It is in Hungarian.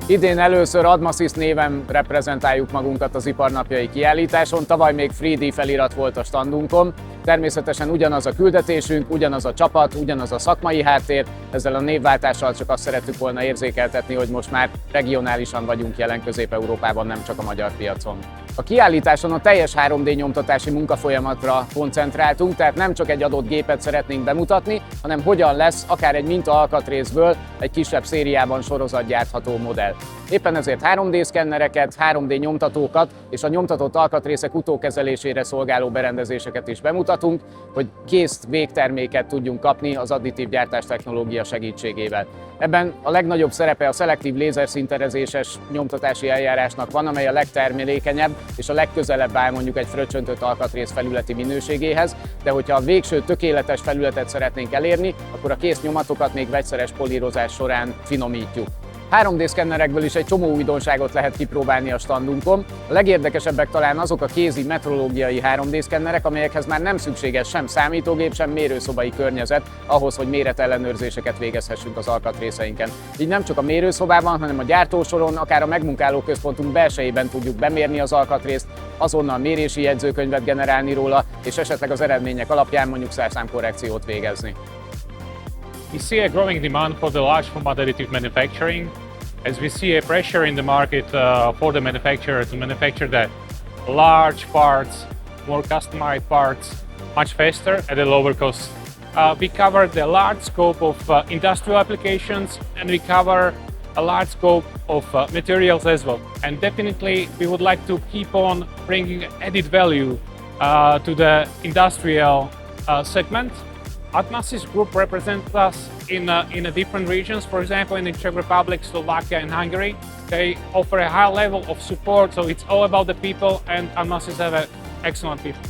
Idén először ADMASYS néven reprezentáljuk magunkat az Ipar Napjai kiállításon, tavaly még FreeDee felirat volt a standunkon. Természetesen ugyanaz a küldetésünk, ugyanaz a csapat, ugyanaz a szakmai háttér, ezzel a névváltással csak azt szerettük volna érzékeltetni, hogy most már regionálisan vagyunk jelen Közép-Európában, nem csak a magyar piacon. A kiállításon a teljes 3D nyomtatási munkafolyamatra koncentráltunk, tehát nem csak egy adott gépet szeretnénk bemutatni, hanem hogyan lesz akár egy minta alkatrészből egy kisebb szériában sorozatgyártható modell. Éppen ezért 3D szkennereket, 3D nyomtatókat és a nyomtatott alkatrészek utókezelésére szolgáló berendezéseket is bemutatunk, hogy kész végterméket tudjunk kapni az additív gyártás technológia segítségével. Ebben a legnagyobb szerepe a szelektív lézerszinterezéses nyomtatási eljárásnak van, amely a legtermelékenyebb és a legközelebb áll mondjuk egy fröccsöntött alkatrész felületi minőségéhez, de hogyha a végső tökéletes felületet szeretnénk elérni, akkor a kész nyomatokat még vegyszeres polírozás során finomítjuk. 3D szkennerekből is egy csomó újdonságot lehet kipróbálni a standunkon. A legérdekesebbek talán azok a kézi metrológiai 3D szkennerek, amelyekhez már nem szükséges sem számítógép, sem mérőszobai környezet ahhoz, hogy méretellenőrzéseket végezhessünk az alkatrészeinken. Így nem csak a mérőszobában, hanem a gyártósoron, akár a megmunkáló központunk belsejében tudjuk bemérni az alkatrészt, azonnal mérési jegyzőkönyvet generálni róla, és esetleg az eredmények alapján mondjuk szerszámkorrekciót végezni. We see a growing demand for the large format additive manufacturing, as we see a pressure in the market for the manufacturer to manufacture the large parts, more customized parts, much faster at a lower cost. We cover the large scope of industrial applications, and we cover a large scope of materials as well. And definitely we would like to keep on bringing added value to the industrial segment. ADMASYS Group represents us in different regions. For example, in the Czech Republic, Slovakia and Hungary. They offer a high level of support, so it's all about the people, and ADMASYS have excellent people.